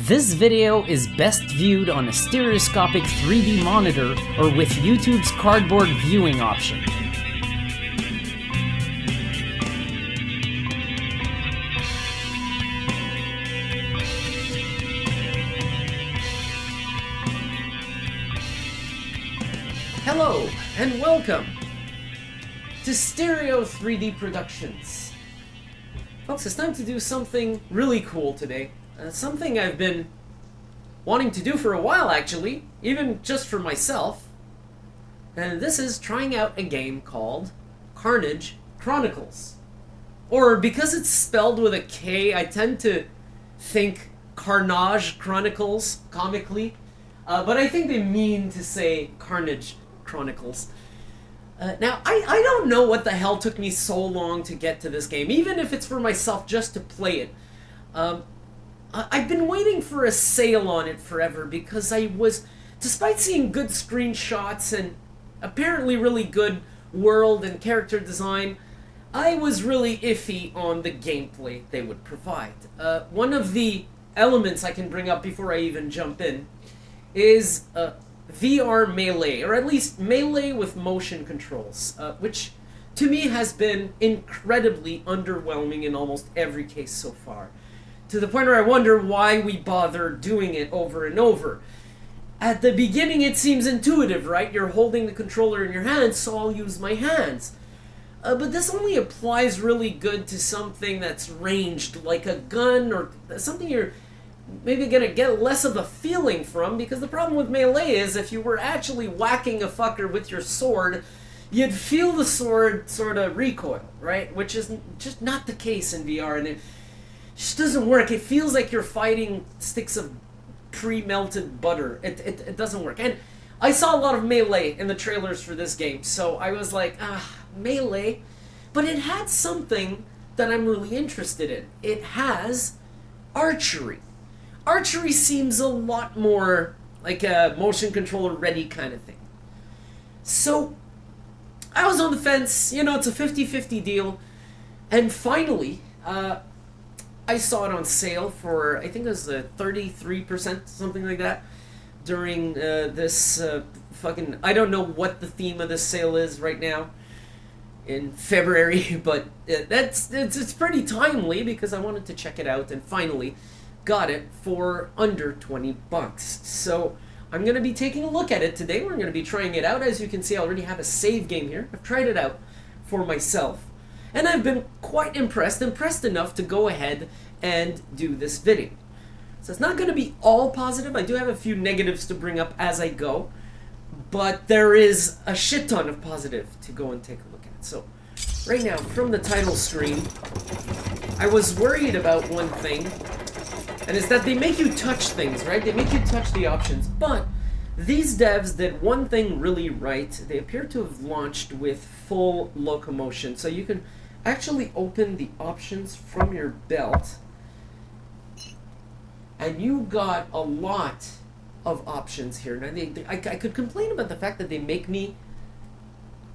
This video is best viewed on a stereoscopic 3D monitor or with YouTube's cardboard viewing option. Hello, and welcome to Stereo 3D Productions. Folks, it's time to do something really cool today. Something I've been wanting to do for a while, actually, even just for myself. And this is trying out a game called Karnage Chronicles. Or, because it's spelled with a K, I tend to think Karnage Chronicles, comically. But I think they mean to say Karnage Chronicles. Now, I don't know what the hell took me so long to get to this game, even if it's for myself just to play it. I've been waiting for a sale on it forever because I was, despite seeing good screenshots and apparently really good world and character design, I was really iffy on the gameplay they would provide. One of the elements I can bring up before I even jump in is VR melee, or at least melee with motion controls, which to me has been incredibly underwhelming in almost every case so far. To the point where I wonder why we bother doing it over and over. At the beginning it seems intuitive, right? You're holding the controller in your hands, so I'll use my hands. But this only applies really good to something that's ranged, like a gun, or something you're maybe gonna get less of a feeling from, because the problem with melee is if you were actually whacking a fucker with your sword, you'd feel the sword sort of recoil, right? Which is just not the case in VR, and it just doesn't work. It feels like you're fighting sticks of pre-melted butter. It doesn't work. And I saw a lot of melee in the trailers for this game, so I was like, melee. But it had something that I'm really interested in. It has archery. Archery seems a lot more like a motion controller ready kind of thing. So I was on the fence. You know, it's a 50-50 deal. And finally, I saw it on sale for, I think it was 33%, something like that, during this fucking, I don't know what the theme of this sale is right now in February, but it's pretty timely because I wanted to check it out and finally got it for under 20 bucks. So I'm going to be taking a look at it today. We're going to be trying it out. As you can see, I already have a save game here. I've tried it out for myself. And I've been quite impressed enough to go ahead and do this video. So it's not going to be all positive. I do have a few negatives to bring up as I go, but there is a shit ton of positive to go and take a look at. So right now, from the title screen, I was worried about one thing, and it's that they make you touch things, right? They make you touch the options, but these devs did one thing really right. They appear to have launched with full locomotion, so you can actually open the options from your belt, and you got a lot of options here. Now, I could complain about the fact that they make me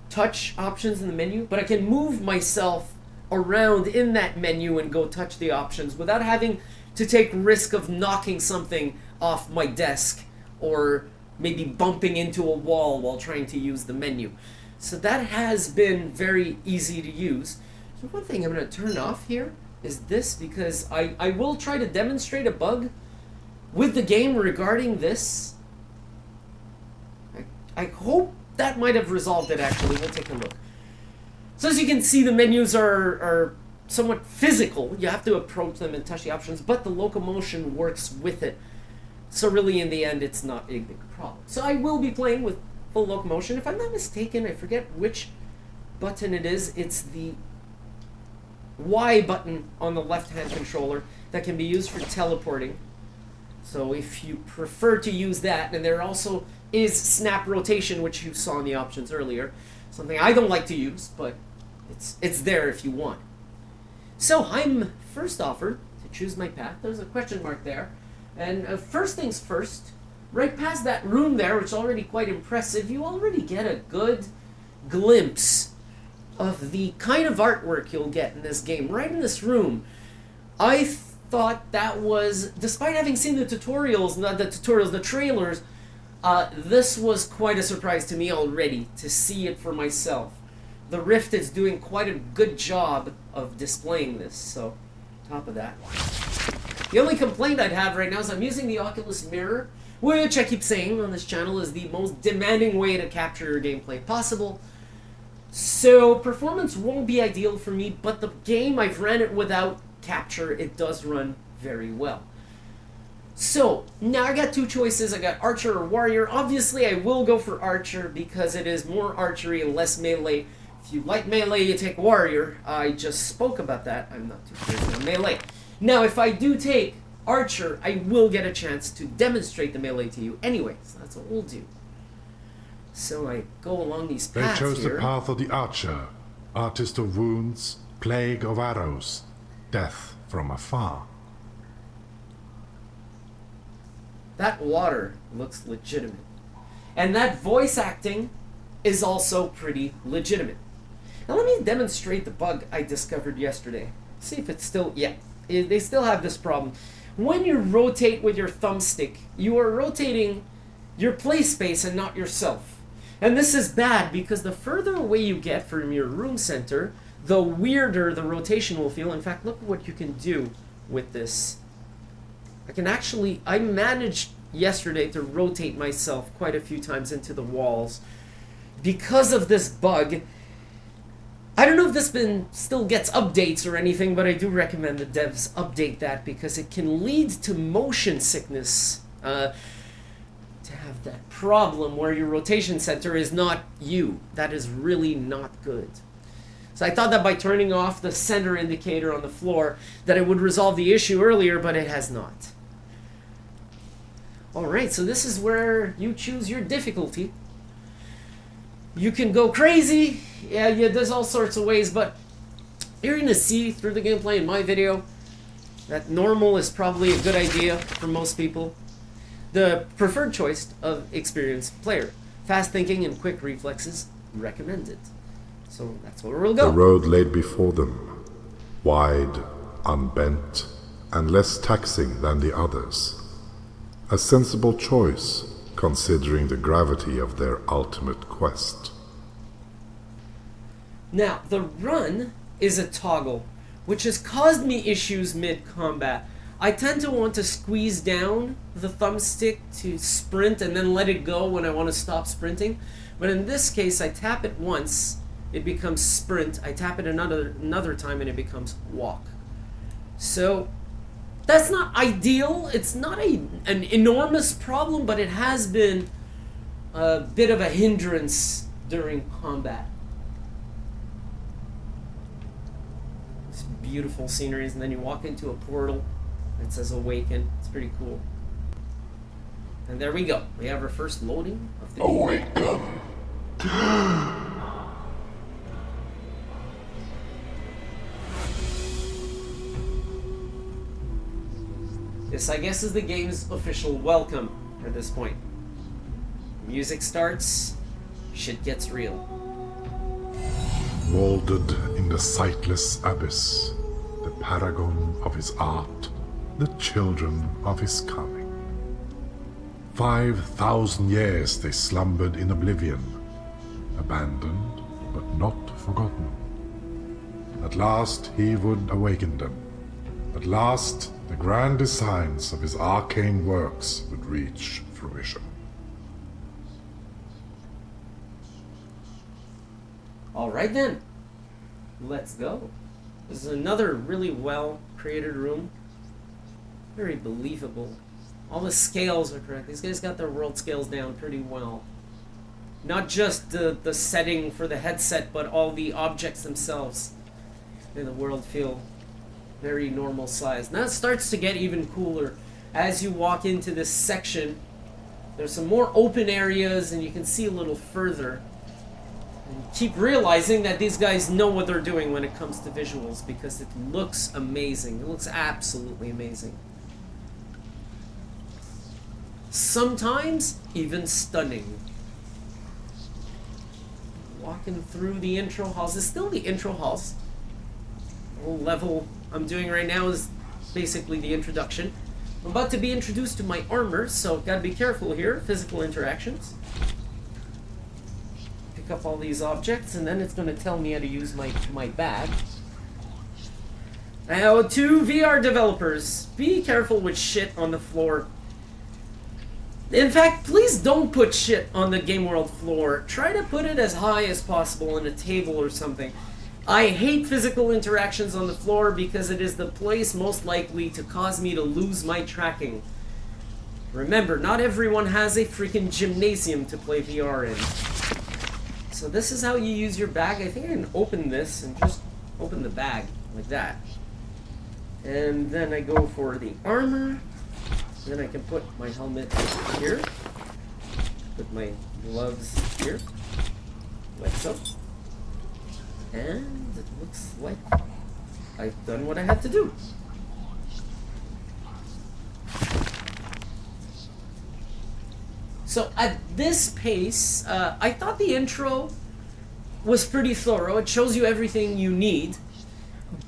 touch options in the menu, but I can move myself around in that menu and go touch the options without having to take risk of knocking something off my desk or maybe bumping into a wall while trying to use the menu. So that has been very easy to use. So one thing I'm going to turn off here is this, because I will try to demonstrate a bug with the game regarding this. I hope that might have resolved it, actually. We'll take a look. So as you can see, the menus are somewhat physical. You have to approach them and touch the options, but the locomotion works with it. So really, in the end, it's not a big problem. So I will be playing with full locomotion. If I'm not mistaken, I forget which button it is. It's the Y button on the left-hand controller that can be used for teleporting. So if you prefer to use that, and there also is snap rotation, which you saw in the options earlier. Something I don't like to use, but it's there if you want. So I'm first offered to choose my path. There's a question mark there. And first things first, right past that room there, which is already quite impressive, you already get a good glimpse of the kind of artwork you'll get in this game. Right in this room, I thought that was, despite having seen the tutorials, not the tutorials, the trailers, this was quite a surprise to me already, to see it for myself. The Rift is doing quite a good job of displaying this, so top of that. The only complaint I'd have right now is I'm using the Oculus mirror, which I keep saying on this channel is the most demanding way to capture your gameplay possible. So performance won't be ideal for me, but the game, I've ran it without capture, it does run very well. So now I got two choices. I got Archer or Warrior. Obviously I will go for Archer because it is more archery and less melee. If you like melee, you take Warrior. I just spoke about that. I'm not too crazy on melee. Now if I do take Archer, I will get a chance to demonstrate the melee to you anyway, so that's what we'll do. So I go along these paths They chose here. the path of the archer, artist of wounds, plague of arrows, death from afar. That water looks legitimate. And that voice acting is also pretty legitimate. Now let me demonstrate the bug I discovered yesterday. See if it's still, yeah, they still have this problem. When you rotate with your thumbstick, you are rotating your play space and not yourself. And this is bad because the further away you get from your room center, the weirder the rotation will feel. In fact, look at what you can do with this. I managed yesterday to rotate myself quite a few times into the walls because of this bug. I don't know if this still gets updates or anything, but I do recommend the devs update that because it can lead to motion sickness. To have that problem where your rotation center is not you. That is really not good. So I thought that by turning off the center indicator on the floor that it would resolve the issue earlier, but it has not. Alright, so this is where you choose your difficulty. You can go crazy. Yeah, there's all sorts of ways, but you're going to see through the gameplay in my video that normal is probably a good idea for most people. The preferred choice of experienced player. Fast thinking and quick reflexes recommended. So that's where we'll go. The road laid before them, wide, unbent, and less taxing than the others. A sensible choice, considering the gravity of their ultimate quest. Now, the run is a toggle, which has caused me issues mid-combat. I tend to want to squeeze down the thumbstick to sprint and then let it go when I want to stop sprinting. But in this case, I tap it once, it becomes sprint. I tap it another time and it becomes walk. So that's not ideal. It's not an enormous problem, but it has been a bit of a hindrance during combat. It's beautiful sceneries, and then you walk into a portal. It says awaken. It's pretty cool. And there we go. We have our first loading of the game. Awaken! This, I guess, is the game's official welcome at this point. Music starts, shit gets real. Molded in the sightless abyss, the paragon of his art, the children of his coming. 5,000 years they slumbered in oblivion, abandoned but not forgotten. At last he would awaken them. At last the grand designs of his arcane works would reach fruition. Alright then, let's go. This is another really well created room. Very believable. All the scales are correct. These guys got their world scales down pretty well. Not just the setting for the headset, but all the objects themselves in the world feel very normal size. Now it starts to get even cooler. As you walk into this section, there's some more open areas and you can see a little further. And keep realizing that these guys know what they're doing when it comes to visuals because it looks amazing. It looks absolutely amazing. Sometimes even stunning. Walking through the intro halls. It's still the intro halls. The whole level I'm doing right now is basically the introduction. I'm about to be introduced to my armor, so gotta be careful here. Physical interactions. Pick up all these objects, and then it's gonna tell me how to use my bag. Now, to VR developers, be careful with shit on the floor. In fact, please don't put shit on the Game World floor. Try to put it as high as possible on a table or something. I hate physical interactions on the floor because it is the place most likely to cause me to lose my tracking. Remember, not everyone has a freaking gymnasium to play VR in. So this is how you use your bag. I think I can open this and just open the bag like that. And then I go for the armor. Then I can put my helmet here. Put my gloves here. Like so. And it looks like I've done what I had to do. So at this pace, I thought the intro was pretty thorough. It shows you everything you need,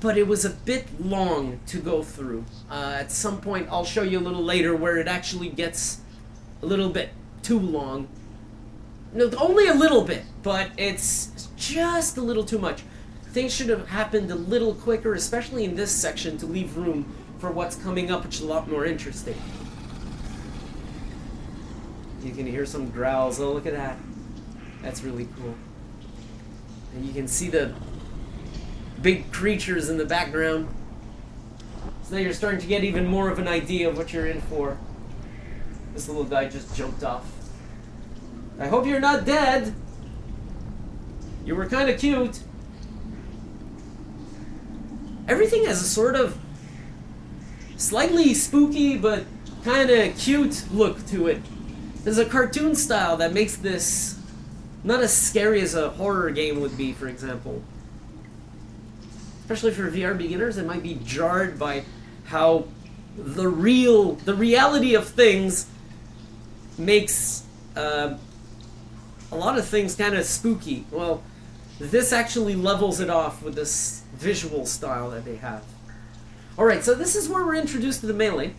but it was a bit long to go through. At some point, I'll show you a little later where it actually gets a little bit too long. No, only a little bit, but it's just a little too much. Things should have happened a little quicker, especially in this section, to leave room for what's coming up, which is a lot more interesting. You can hear some growls. Oh, look at that. That's really cool. And you can see the big creatures in the background. So now you're starting to get even more of an idea of what you're in for. This little guy just jumped off. I hope you're not dead. You were kind of cute. Everything has a sort of slightly spooky but kind of cute look to it. There's a cartoon style that makes this not as scary as a horror game would be, for example. Especially for VR beginners, it might be jarred by how the reality of things makes a lot of things kind of spooky. Well, this actually levels it off with this visual style that they have. Alright, so this is where we're introduced to the melee.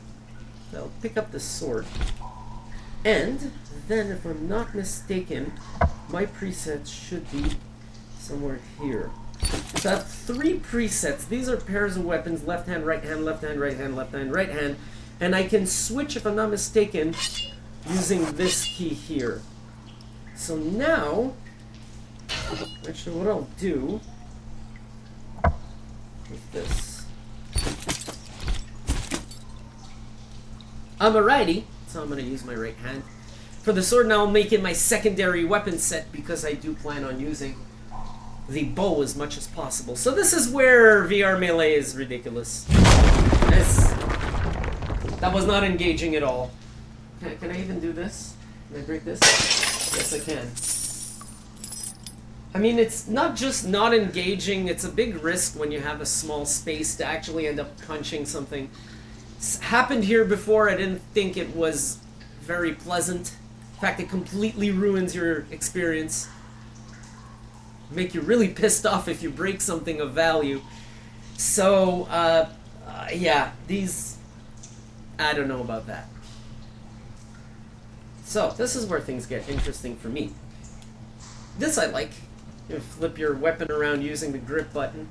So I'll pick up the sword. And then, if I'm not mistaken, my presets should be somewhere here. So I have 3 presets. These are pairs of weapons, left hand, right hand, left hand, right hand, left hand, right hand. And I can switch, if I'm not mistaken, using this key here. So now, actually what I'll do with this. I'm a righty, so I'm going to use my right hand. For the sword now, I'll make it my secondary weapon set because I do plan on using the bow as much as possible. So this is where VR melee is ridiculous. That was not engaging at all. Can I even do this? Can I break this? Yes, I can. I mean, it's not just not engaging, it's a big risk when you have a small space to actually end up punching something. It's happened here before. I didn't think it was very pleasant. In fact, it completely ruins your experience. Make you really pissed off if you break something of value. So, yeah, these... I don't know about that. So, this is where things get interesting for me. This I like. You flip your weapon around using the grip button.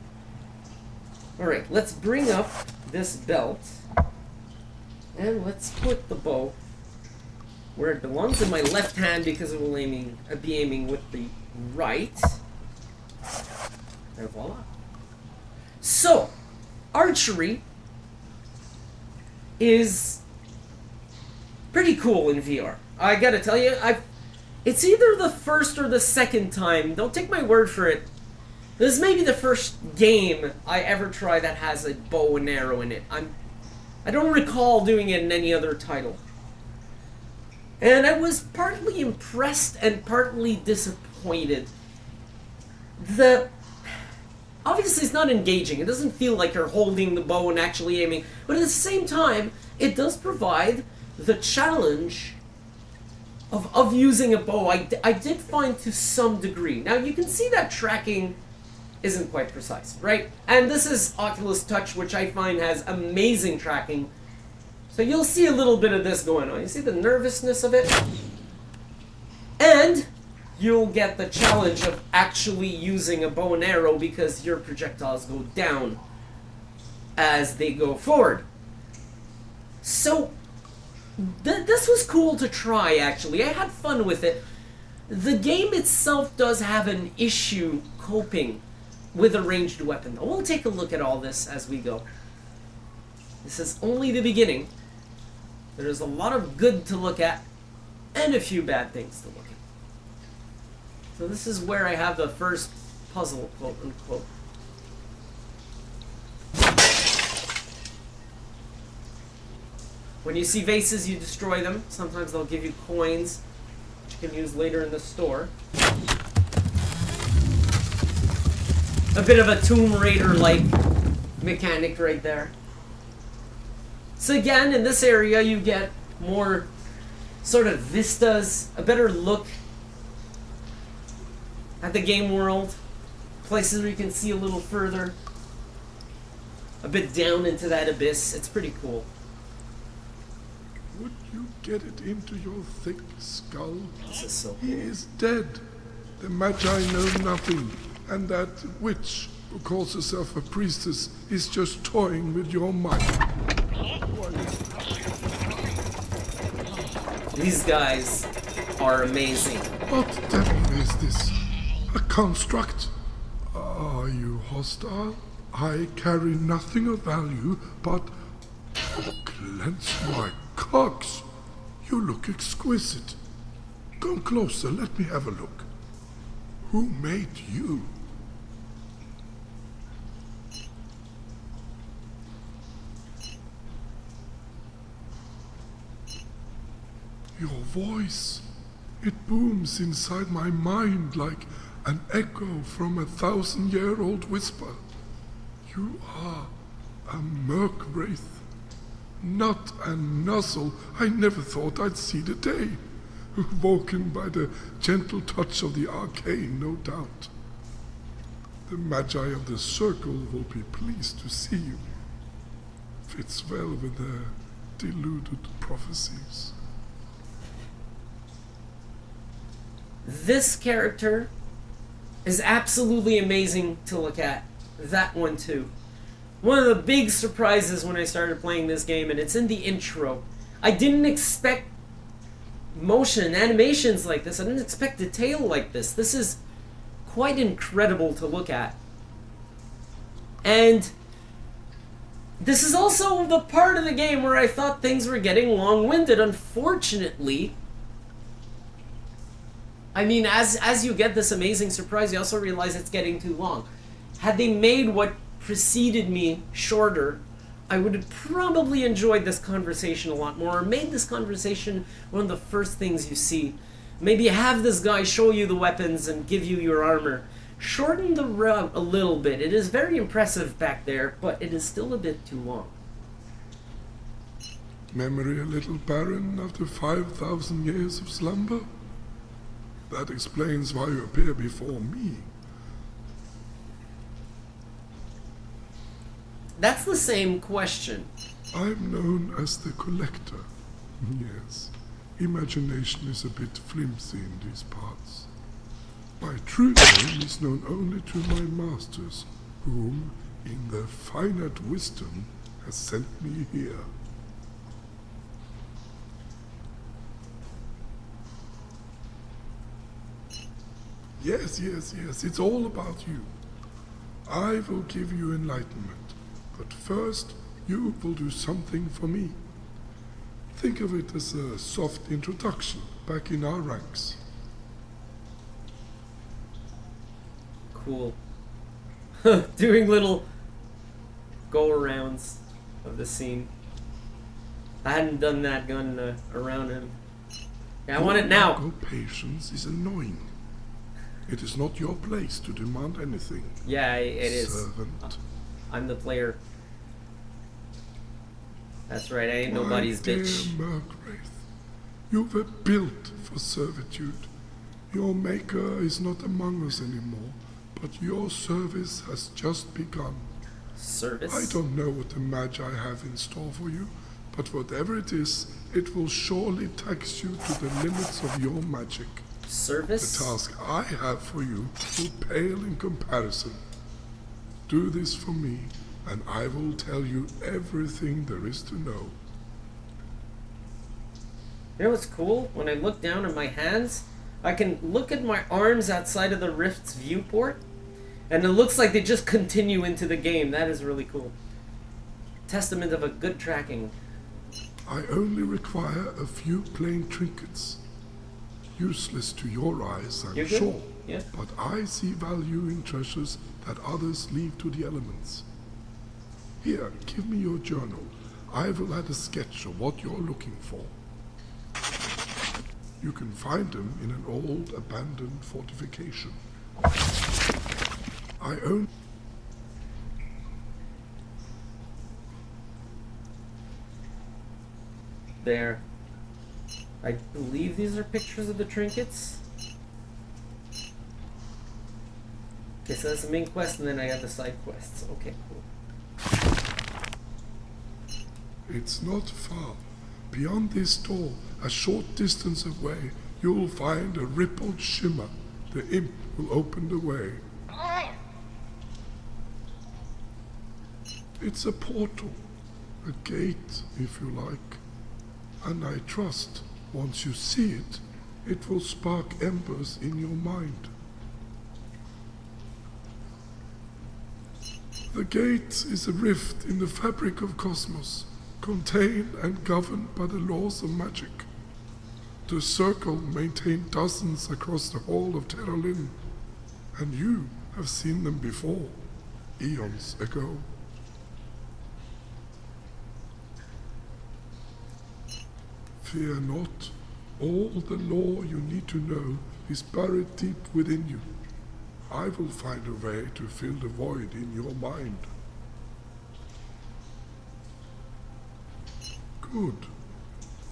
Alright, let's bring up this belt. And let's put the bow where it belongs in my left hand because it will be aiming with the right. And voila. So, archery is pretty cool in VR. I gotta tell you, it's either the first or the second time, don't take my word for it. This may be the first game I ever try that has a bow and arrow in it. I don't recall doing it in any other title. And I was partly impressed and partly disappointed. Obviously it's not engaging. It doesn't feel like you're holding the bow and actually aiming. But at the same time, it does provide the challenge of using a bow. I did find to some degree. Now you can see that tracking isn't quite precise, right? And this is Oculus Touch, which I find has amazing tracking. So you'll see a little bit of this going on. You see the nervousness of it? And you'll get the challenge of actually using a bow and arrow because your projectiles go down as they go forward. So this was cool to try, actually. I had fun with it. The game itself does have an issue coping with a ranged weapon. We'll take a look at all this as we go. This is only the beginning. There's a lot of good to look at and a few bad things to look at. So this is where I have the first puzzle, quote unquote. When you see vases, you destroy them. Sometimes they'll give you coins, which you can use later in the store. A bit of a Tomb Raider-like mechanic right there. So again, in this area, you get more sort of vistas, a better look at the game world. Places where you can see a little further. A bit down into that abyss. It's pretty cool. Would you get it into your thick skull? This is so cool. He is dead. The Magi know nothing, and that witch who calls herself a priestess is just toying with your mind. These guys are amazing. What devil is this? A construct? Are you hostile? I carry nothing of value, but... Cleanse my cogs! You look exquisite. Come closer, let me have a look. Who made you? Your voice, it booms inside my mind like an echo from a 1,000-year-old whisper. You are a murk wraith, not a nuzzle. I never thought I'd see the day. Woken by the gentle touch of the arcane, no doubt. The Magi of the Circle will be pleased to see you. Fits well with their deluded prophecies. This character is absolutely amazing to look at. That one too. One of the big surprises when I started playing this game, and it's in the intro. I didn't expect motion, animations like this. I didn't expect detail like this. This is quite incredible to look at. And this is also the part of the game where I thought things were getting long-winded. Unfortunately, I mean, as you get this amazing surprise, you also realize it's getting too long. Had they made what preceded me shorter, I would have probably enjoyed this conversation a lot more, or made this conversation one of the first things you see. Maybe have this guy show you the weapons and give you your armor. Shorten the route a little bit. It is very impressive back there, but it is still a bit too long. Memory a little barren after 5,000 years of slumber? That explains why you appear before me. That's the same question. I'm known as the Collector. Yes, imagination is a bit flimsy in these parts. My true name is known only to my masters, whom, in their finite wisdom, has sent me here. Yes, it's all about you. I will give you enlightenment, but first you will do something for me. Think of it as a soft introduction back in our ranks. Cool. Doing little go-arounds of the scene. I hadn't done that gun around him. Yeah, I want it now. Your patience is annoying. It is not your place to demand anything. Yeah, it is. Servant. I'm the player. That's right, I ain't nobody's bitch. My dear Murkwraith, you were built for servitude. Your maker is not among us anymore, but your service has just begun. Service? I don't know what the Magi have in store for you, but whatever it is, it will surely tax you to the limits of your magic. Service? The task I have for you will pale in comparison. Do this for me, and I will tell you everything there is to know. You know what's cool? When I look down at my hands, I can look at my arms outside of the Rift's viewport, and it looks like they just continue into the game. That is really cool. Testament of a good tracking. I only require a few plain trinkets. Useless to your eyes, I'm You're good? sure. Yeah. But I see value in treasures that others leave to the elements. Here, give me your journal. I will add a sketch of what you're looking for. You can find them in an old, abandoned fortification. I own... There. I believe these are pictures of the trinkets. Okay, so that's the main quest, and then I got the side quests. Okay, cool. It's not far. Beyond this door, a short distance away, you'll find a rippled shimmer. The imp will open the way. It's a portal, a gate, if you like. And I trust, once you see it, it will spark embers in your mind. The gate is a rift in the fabric of cosmos, contained and governed by the laws of magic. The circle maintained dozens across the whole of Terralin, and you have seen them before, eons ago. Fear not, all the lore you need to know is buried deep within you. I will find a way to fill the void in your mind. Good.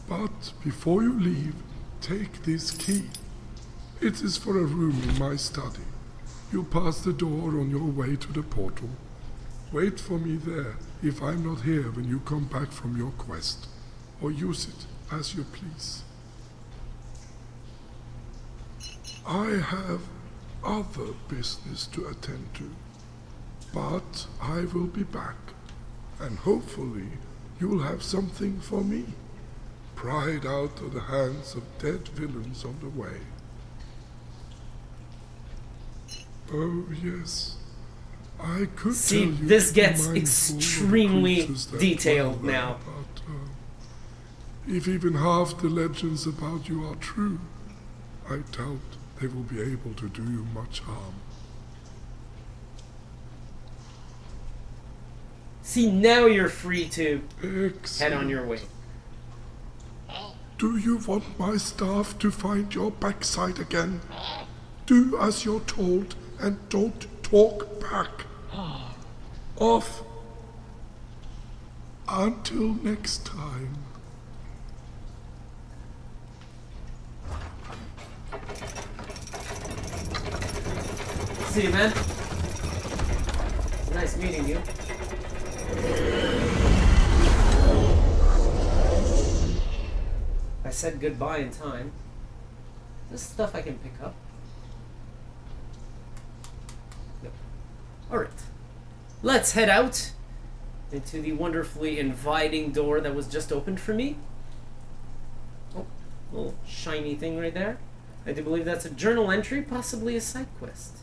But before you leave, take this key. It is for a room in my study. You pass the door on your way to the portal. Wait for me there if I'm not here when you come back from your quest, or use it as you please. I have other business to attend to, but I will be back, and hopefully you'll have something for me, pried out of the hands of dead villains on the way. Oh yes, I could See, tell you this to be gets mindful of extremely creatures that detailed dwell there, now. But if even half the legends about you are true, I doubt they will be able to do you much harm. See, now you're free to Excellent. head on your way. Do you want my staff to find your backside again? Do as you're told and don't talk back. Off. Until next time. See you, man. Nice meeting you. I said goodbye in time. This stuff I can pick up. Yep. Alright. Let's head out into the wonderfully inviting door that was just opened for me. Oh, little shiny thing right there. I do believe that's a journal entry, possibly a side quest.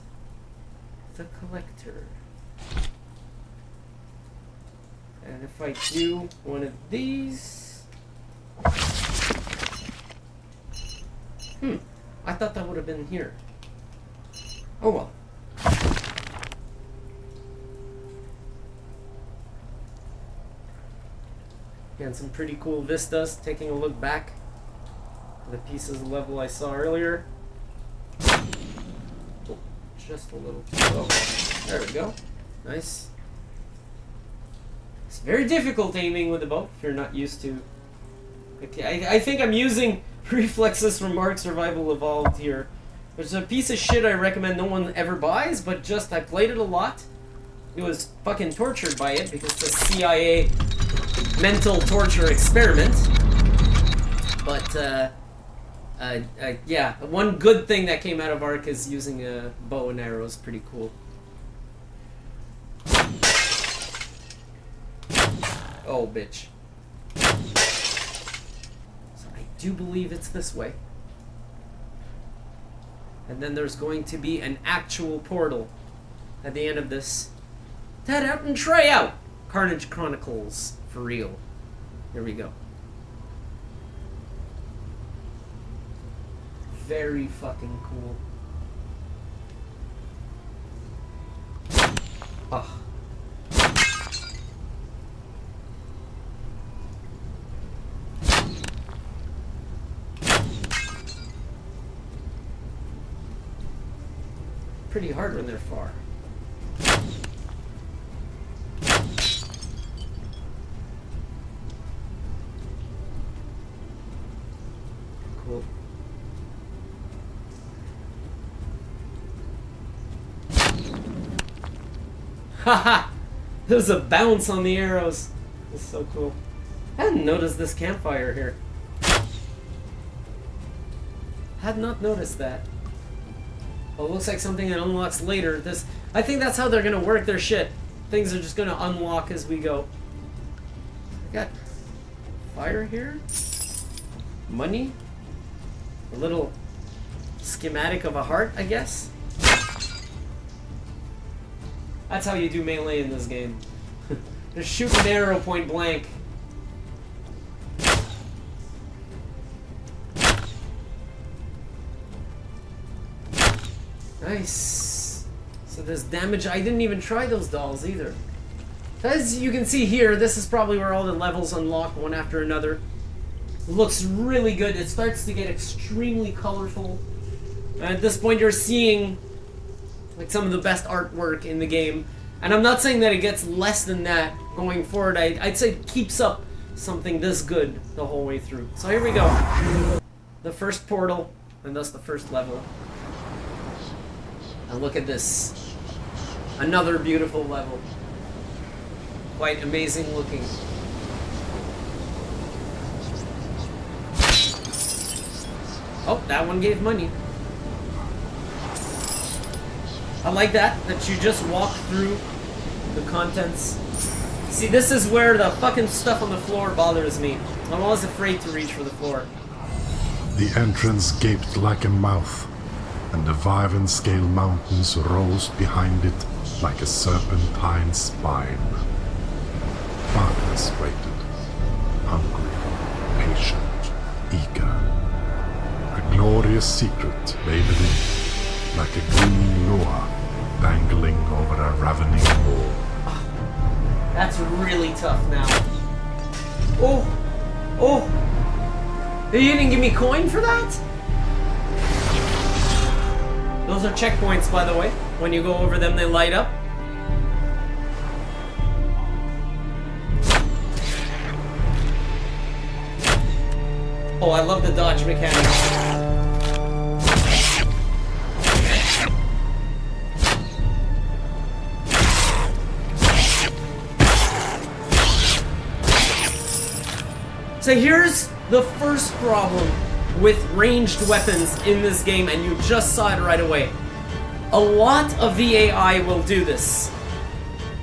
The Collector. And if I do one of these... I thought that would have been here. Oh well. Again, some pretty cool vistas. Taking a look back at the pieces of level I saw earlier. Oh, just a little too low. There we go. Nice. It's very difficult aiming with the bow if you're not used to. Okay, I think I'm using reflexes from Ark Survival Evolved here which is a piece of shit I recommend no one ever buys, but just I played it a lot. It was fucking tortured by it because it's a CIA mental torture experiment. But, yeah, one good thing that came out of Ark is using a bow and arrows. Pretty cool. Oh, bitch. So I do believe it's this way. And then there's going to be an actual portal at the end of this. Head out and try out Karnage Chronicles for real. Here we go. Very fucking cool. Ah. Pretty hard when they're far. Cool. Haha! There's a bounce on the arrows. That's so cool. I hadn't noticed this campfire here. Had not noticed that. Well, it looks like something that unlocks later. I think that's how they're gonna work their shit. Things are just gonna unlock as we go. I got fire here. Money. A little schematic of a heart, I guess. That's how you do melee in this game. Just shoot an arrow point blank. Nice. So there's damage. I didn't even try those dolls either. As you can see here, this is probably where all the levels unlock one after another. It looks really good. It starts to get extremely colorful. And at this point you're seeing like some of the best artwork in the game. And I'm not saying that it gets less than that going forward. I'd say it keeps up something this good the whole way through. So here we go. The first portal, and thus the first level. And look at this. Another beautiful level. Quite amazing looking. Oh, that one gave money. I like that you just walk through the contents. See, this is where the fucking stuff on the floor bothers me. I'm always afraid to reach for the floor. The entrance gaped like a mouth, and the Viven-scale mountains rose behind it like a serpentine spine. Darkness waited, hungry, patient, eager. A glorious secret lay within, like a green lure dangling over a ravening maw. That's really tough now. Oh! Oh! You didn't give me coin for that? Those are checkpoints, by the way. When you go over them, they light up. Oh, I love the dodge mechanics. So here's the first problem with ranged weapons in this game, and you just saw it right away. A lot of the AI will do this.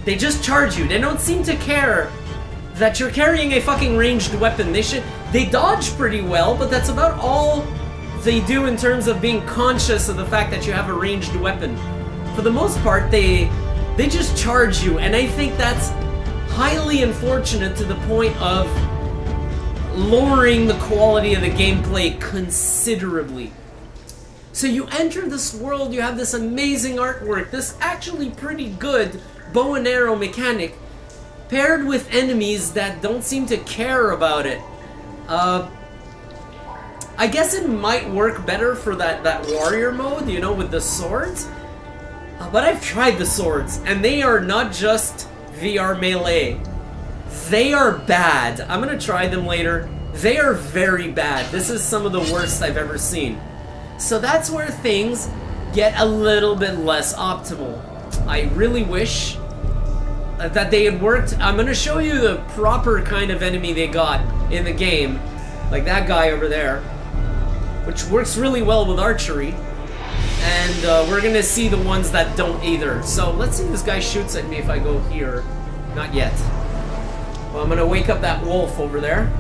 They just charge you. They don't seem to care that you're carrying a fucking ranged weapon. They dodge pretty well, but that's about all they do in terms of being conscious of the fact that you have a ranged weapon. For the most part, they just charge you, and I think that's highly unfortunate to the point of lowering the quality of the gameplay considerably. So you enter this world, you have this amazing artwork, this actually pretty good bow and arrow mechanic, paired with enemies that don't seem to care about it. I guess it might work better for that warrior mode, you know, with the swords. But I've tried the swords, and they are not just VR melee. They are bad. I'm gonna try them later. They are very bad. This is some of the worst I've ever seen. So that's where things get a little bit less optimal. I really wish that they had worked. I'm gonna show you the proper kind of enemy they got in the game, like that guy over there, which works really well with archery, and we're gonna see the ones that don't either. So let's see if this guy shoots at me if I go here. Not yet. Well, I'm gonna wake up that wolf over there.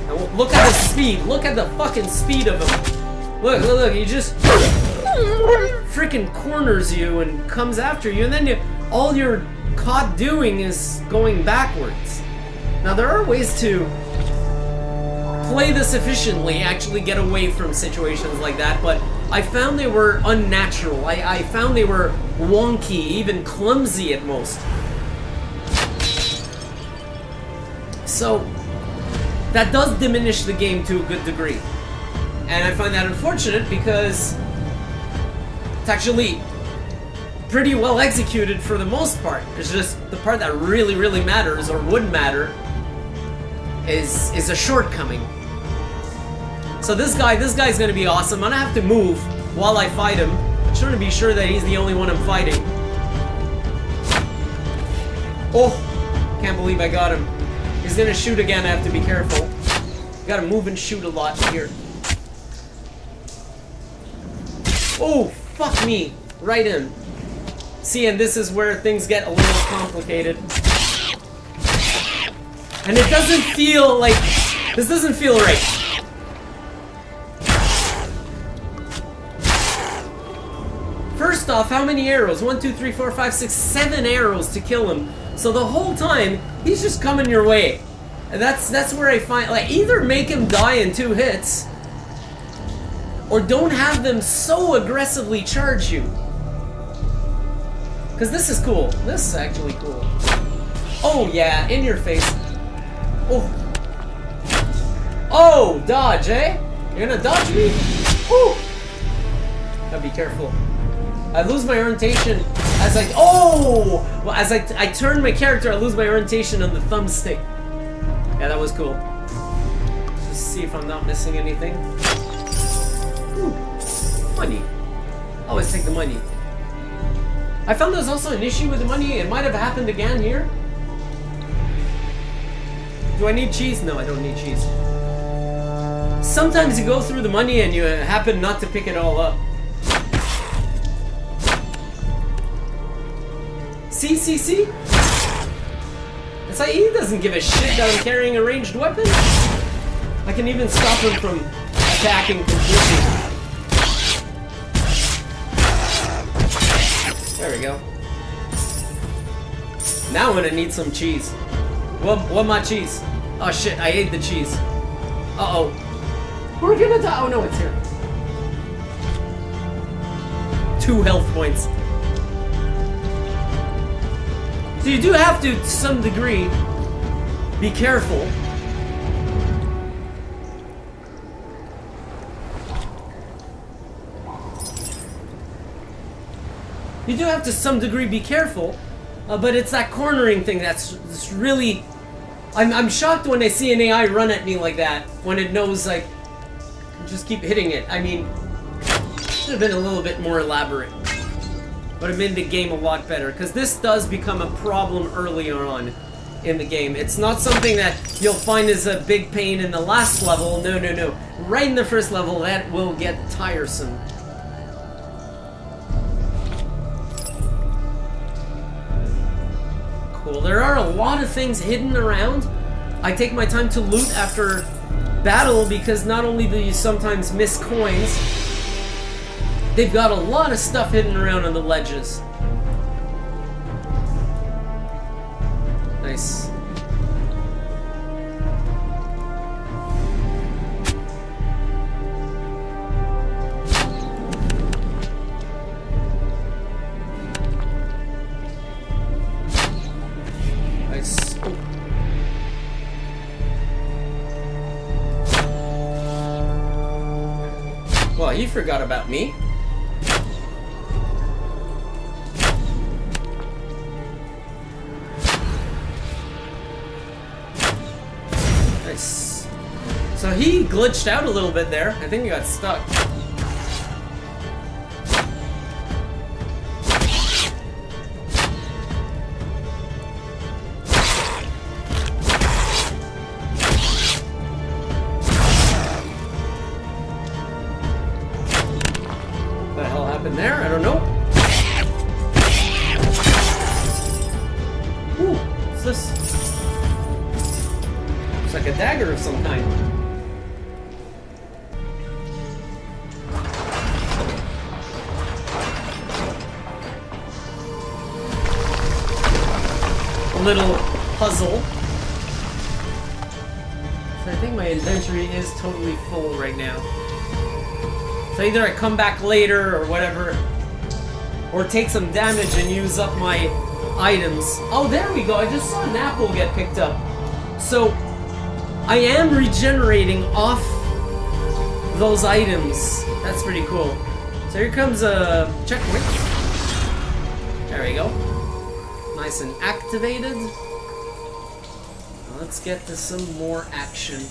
Now, look at the speed. Look at the fucking speed of him. Look, he just freaking corners you and comes after you, and then all you're caught doing is going backwards. Now, there are ways to play this efficiently, actually get away from situations like that, but I found they were unnatural. I found they were wonky, even clumsy at most. So, that does diminish the game to a good degree. And I find that unfortunate because it's actually pretty well executed for the most part. It's just the part that really, really matters, or would matter, is a shortcoming. So this guy's gonna be awesome. I'm gonna have to move while I fight him. I'm trying to be sure that he's the only one I'm fighting. Oh, can't believe I got him. He's gonna shoot again, I have to be careful. Gotta move and shoot a lot here. Oh, fuck me. Right in. See, and this is where things get a little complicated. And it doesn't feel like... This doesn't feel right. First off, how many arrows? 1, 2, 3, 4, 5, 6, 7 arrows to kill him. So the whole time, he's just coming your way. And that's where I find... Like, either make him die in 2 hits, or don't have them so aggressively charge you. Because this is cool. This is actually cool. Oh, yeah, in your face. Oh. Oh, dodge, eh? You're gonna dodge me? Ooh. Gotta be careful. I lose my orientation as I... Oh! Well, as I turn my character, I lose my orientation on the thumbstick. Yeah, that was cool. Just see if I'm not missing anything. Ooh. Money. Always take the money. I found there's also an issue with the money. It might have happened again here. Do I need cheese? No, I don't need cheese. Sometimes you go through the money and you happen not to pick it all up. See? It's like he doesn't give a shit that I'm carrying a ranged weapon. I can even stop him from attacking completely. There we go. Now I'm gonna need some cheese. What my cheese? Oh shit, I ate the cheese. Uh-oh. We're gonna die. Oh no, it's here. 2 health points. So you do have to some degree, be careful. You do have to some degree be careful, but it's that cornering thing that's really... I'm shocked when I see an AI run at me like that, when it knows, like, just keep hitting it. I mean, should have been a little bit more elaborate. But it made the game a lot better, because this does become a problem early on in the game. It's not something that you'll find is a big pain in the last level. No. Right in the first level, that will get tiresome. Cool. There are a lot of things hidden around. I take my time to loot after battle because not only do you sometimes miss coins, they've got a lot of stuff hidden around on the ledges. Nice. Nice. Oh. Well, he forgot about me. So he glitched out a little bit there. I think he got stuck. What the hell happened there? I don't know. Ooh, what's this? Looks like a dagger of some kind. Little puzzle. So I think my inventory is totally full right now. So either I come back later or whatever, or take some damage and use up my items. Oh, there we go. I just saw an apple get picked up. So I am regenerating off those items. That's pretty cool. So here comes a checkpoint. There we go. Nice and activated. Let's get to some more action.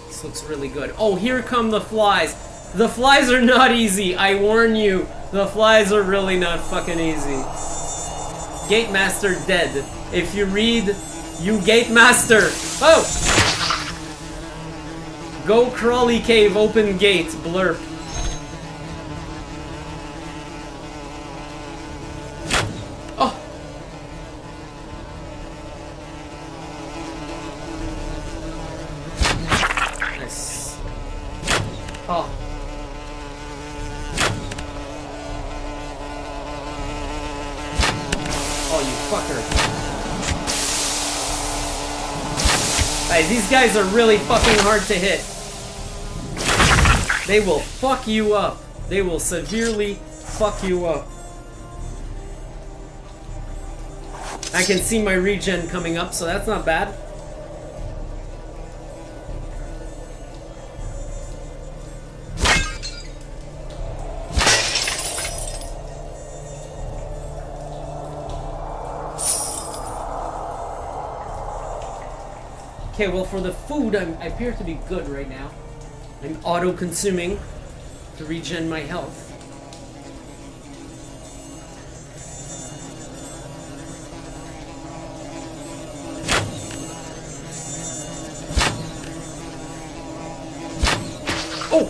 This looks really good. Oh, here come the flies. The flies are not easy, I warn you. The flies are really not fucking easy. Gate Master dead. If you read, you Gate Master. Oh! Go crawly cave, open gate, blurp. Oh. Oh, you fucker. Hey, these guys are really fucking hard to hit. They will fuck you up. They will severely fuck you up. I can see my regen coming up, so that's not bad. Okay, well, for the food, I appear to be good right now. I'm auto-consuming to regen my health. Oh!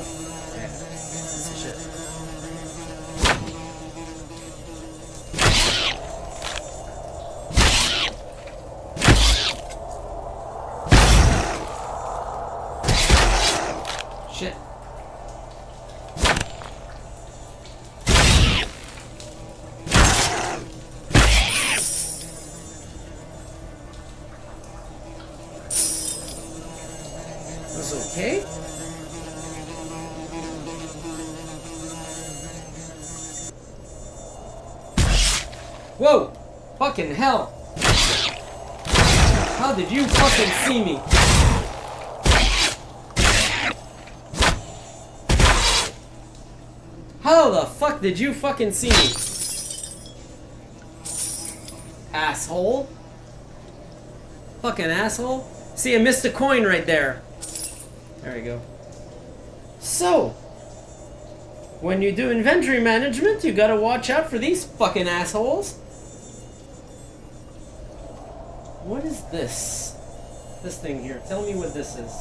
Yeah, this is shit. Shit. That's okay. Whoa! Fucking hell! How did you fucking see me? How the fuck did you fucking see me? Asshole. Fucking asshole. See, I missed a coin right there. There we go. So, when you do inventory management, you gotta watch out for these fucking assholes. What is this? This thing here. Tell me what this is.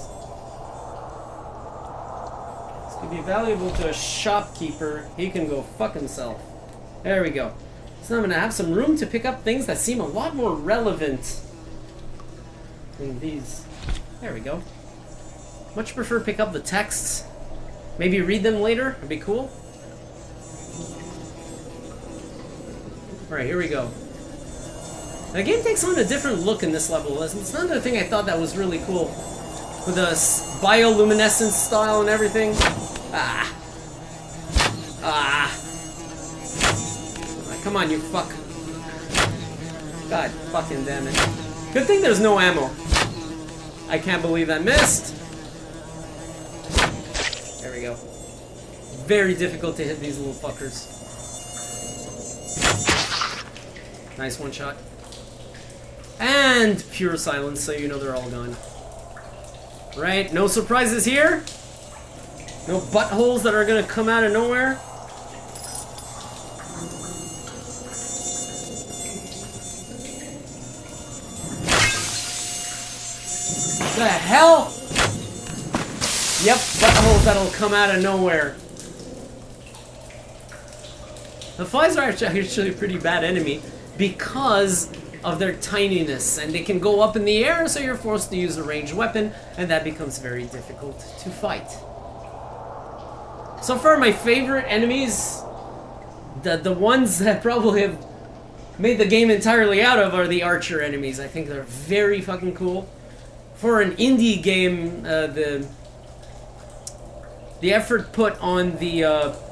Could be valuable to a shopkeeper. He can go fuck himself. There we go. So I'm gonna have some room to pick up things that seem a lot more relevant than these. There we go. Much prefer pick up the texts. Maybe read them later. That'd be cool. Alright, here we go. The game takes on a different look in this level. It's another thing I thought that was really cool. With the bioluminescence style and everything. Ah. Ah. Come on, you fuck. God fucking damn it. Good thing there's no ammo. I can't believe I missed. There we go. Very difficult to hit these little fuckers. Nice one shot. And pure silence, so you know they're all gone. right? No surprises here. No buttholes that are gonna come out of nowhere. The hell? Yep, buttholes that'll come out of nowhere. The flies are actually a pretty bad enemy because of their tininess, and they can go up in the air, so you're forced to use a ranged weapon, and that becomes very difficult to fight. So far, my favorite enemies, the ones that probably have made the game entirely out of, are the archer enemies. I think they're very fucking cool. For an indie game, the effort put on the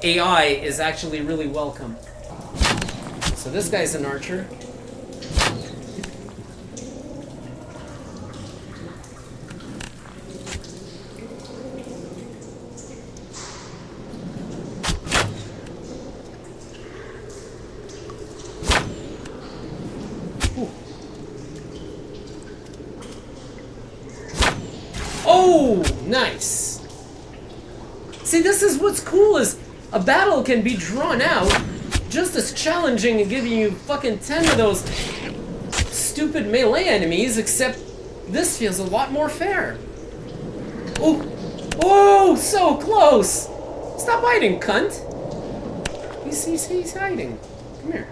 AI is actually really welcome. So this guy's an archer. Oh, nice. See, this is what's cool, is a battle can be drawn out just as challenging and giving you fucking 10 of those stupid melee enemies, except this feels a lot more fair. Oh, oh, so close. Stop hiding, cunt. He's hiding. Come here.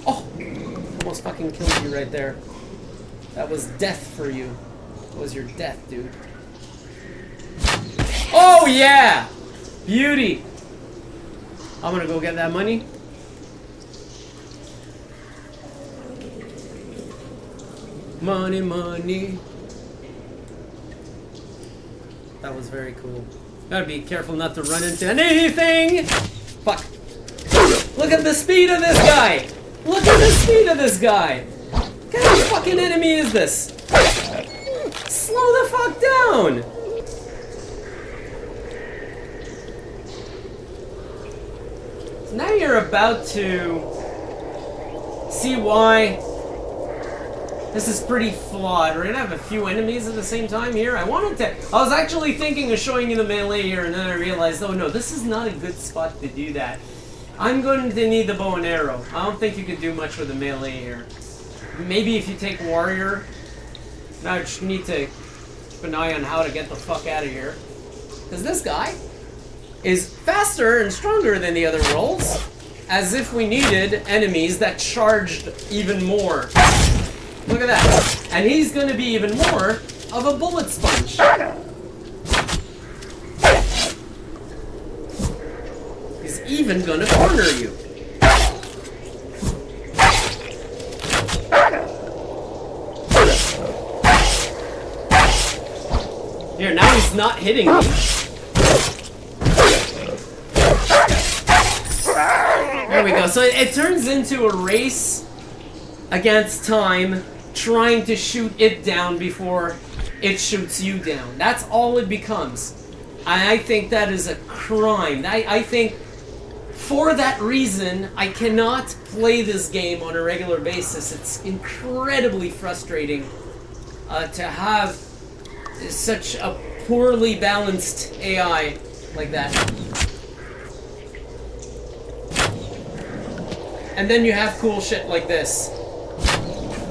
Oh, almost fucking killed you right there. That was death for you. That was your death, dude. Oh yeah! Beauty! I'm gonna go get that money. Money, money. That was very cool. Gotta be careful not to run into anything! Fuck. Look at the speed of this guy! Look at the speed of this guy! What kind of fucking enemy is this? Slow the fuck down! So now you're about to see why this is pretty flawed. We're gonna have a few enemies at the same time here. I was actually thinking of showing you the melee here, and then I realized, oh no, this is not a good spot to do that. I'm going to need the bow and arrow. I don't think you could do much with the melee here. Maybe if you take warrior. Now I just need to keep an eye on how to get the fuck out of here. Because this guy is faster and stronger than the other roles. As if we needed enemies that charged even more. Look at that. And he's going to be even more of a bullet sponge. He's even going to corner you. Here, now he's not hitting me. There we go. So it turns into a race against time, trying to shoot it down before it shoots you down. That's all it becomes. I think that is a crime. I think for that reason, I cannot play this game on a regular basis. It's incredibly frustrating to have such a poorly balanced AI like that. And then you have cool shit like this.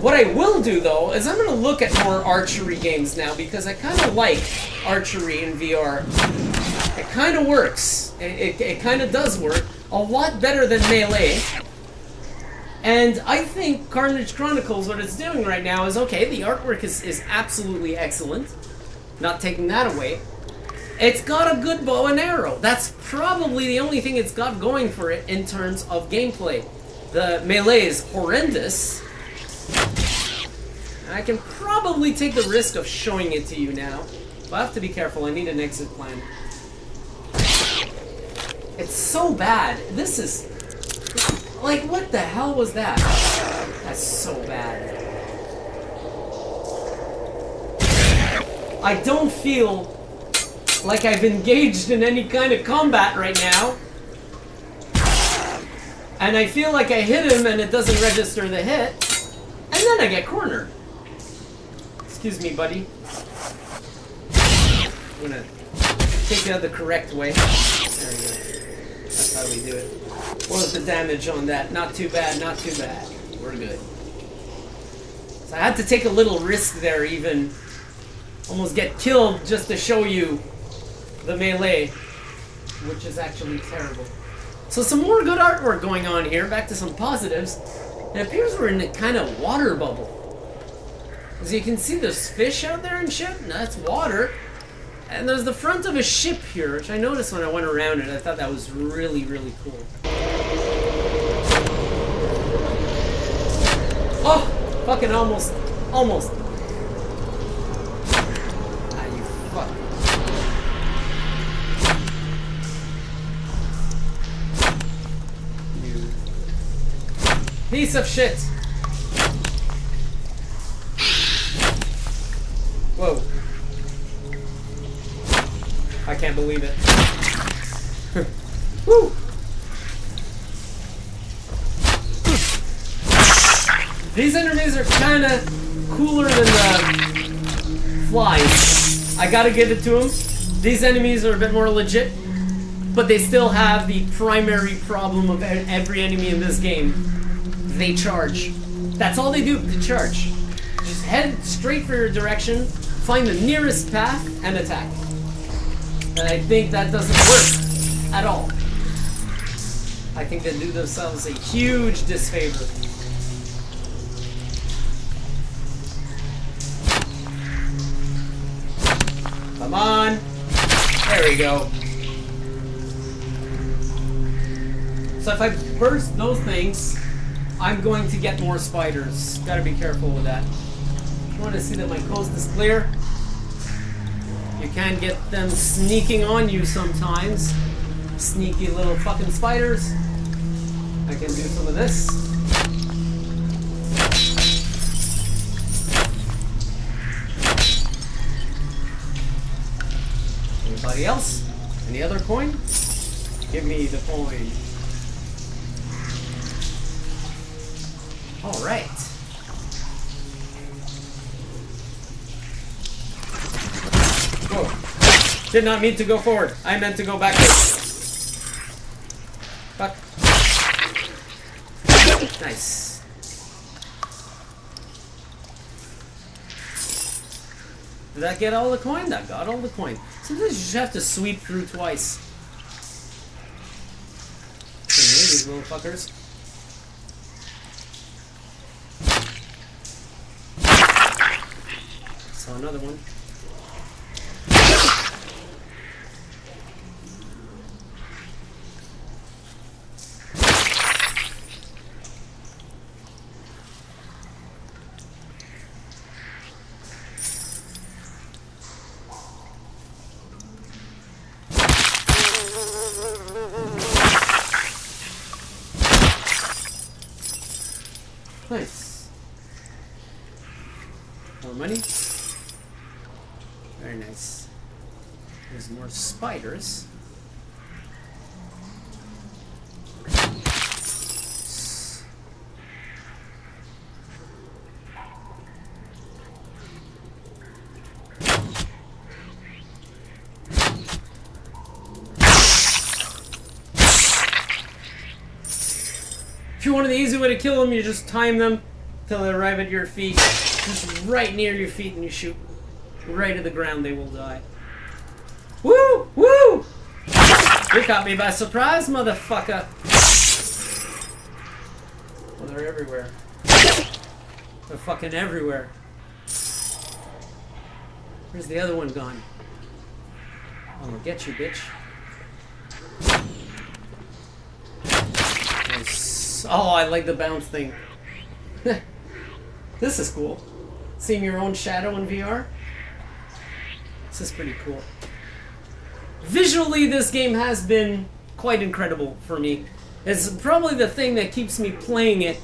What I will do, though, is I'm going to look at more archery games now, because I kind of like archery in VR. It kind of works. It kind of does work. A lot better than melee. And I think Karnage Chronicles, what it's doing right now is, okay, the artwork is absolutely excellent. Not taking that away. It's got a good bow and arrow. That's probably the only thing it's got going for it in terms of gameplay. The melee is horrendous. I can probably take the risk of showing it to you now. But I have to be careful. I need an exit plan. It's so bad. This is... like, what the hell was that? That's so bad. I don't feel like I've engaged in any kind of combat right now. And I feel like I hit him and it doesn't register the hit. And then I get cornered. Excuse me, buddy. I'm gonna take it out the correct way. There we go. That's how we do it. What was the damage on that? Not too bad, not too bad. We're good. So I had to take a little risk there, even almost get killed just to show you the melee, which is actually terrible. So some more good artwork going on here. Back to some positives. It appears we're in a kind of water bubble. As you can see, there's fish out there and shit. And that's water. And there's the front of a ship here, which I noticed when I went around it. I thought that was really, really cool. Oh! Fucking almost. Almost. Ah, you fuck. You piece of shit. Whoa. I can't believe it. Woo! These enemies are kind of cooler than the flies. I gotta give it to them. These enemies are a bit more legit, but they still have the primary problem of every enemy in this game. They charge. That's all they do, they charge. Just head straight for your direction, find the nearest path, and attack. And I think that doesn't work at all. I think they do themselves a huge disfavor. Come on. There we go. So if I burst those things, I'm going to get more spiders. Gotta be careful with that. I want to see that my coast is clear. You can get them sneaking on you sometimes. Sneaky little fucking spiders. I can do some of this. Anybody else? Any other coin? Give me the coin. All right. Whoa. Did not mean to go forward. I meant to go backwards. Fuck. Nice. Did that get all the coin? That got all the coin. Sometimes you just have to sweep through twice. These little fuckers. Saw another one. Nice. More money. Very nice. There's more spiders. If you want the easy way to kill them, you just time them till they arrive at your feet. Just right near your feet and you shoot. Right to the ground, they will die. Woo! Woo! You caught me by surprise, motherfucker! Well, they're everywhere. They're fucking everywhere. Where's the other one gone? I'm gonna get you, bitch. Nice. Oh, I like the bounce thing. This is cool. Seeing your own shadow in VR? This is pretty cool. Visually, this game has been quite incredible for me. It's probably the thing that keeps me playing it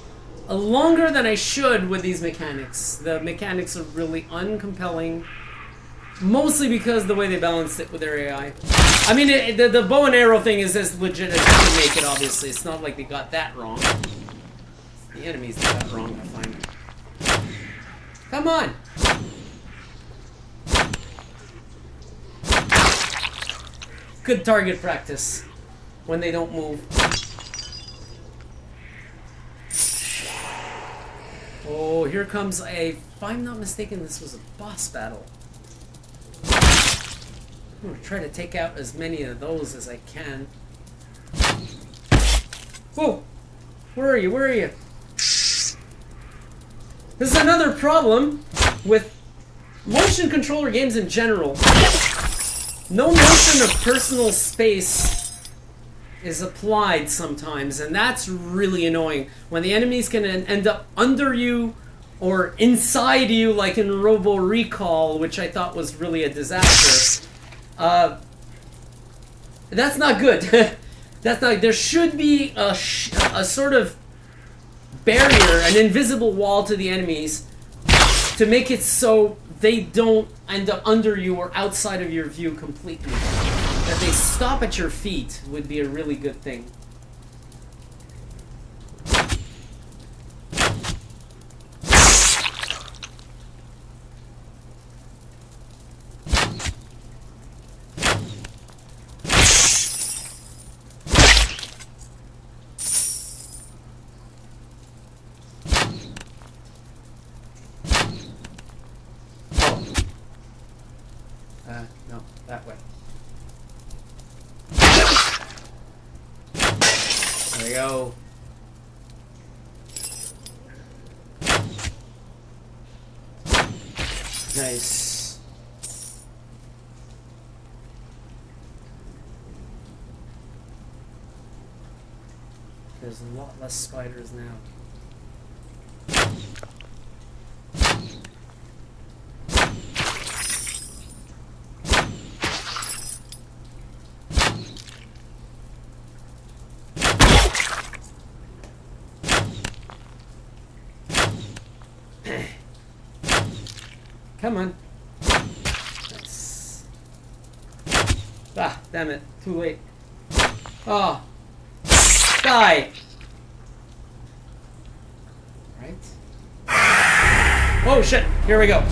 longer than I should with these mechanics. The mechanics are really uncompelling, mostly because the way they balanced it with their AI. I mean, the bow and arrow thing is as legit as you can make it, obviously. It's not like they got that wrong. It's the enemies that got wrong, I find. Come on! good target practice when they don't move. Oh, here comes a... If I'm not mistaken, this was a boss battle. I'm gonna try to take out as many of those as I can. Whoa! Where are you? Where are you? This is another problem with motion controller games in general. No notion of personal space is applied sometimes, and that's really annoying. When the enemies can end up under you or inside you, like in Robo Recall, which I thought was really a disaster. That's not good. That's not. There should be a sort of barrier, an invisible wall to the enemies, to make it so they don't end up under you or outside of your view completely. That they stop at your feet would be a really good thing. No, that way. There we go. Nice. There's a lot less spiders now. Come on. Nice. Ah, damn it. Too late. Oh. Die! Right? Oh shit! Here we go.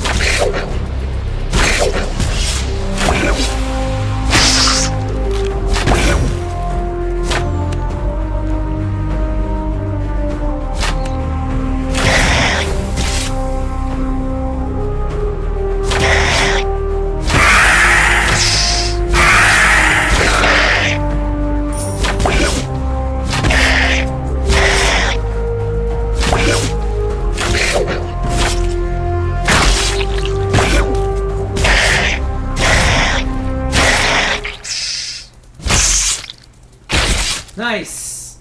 Nice.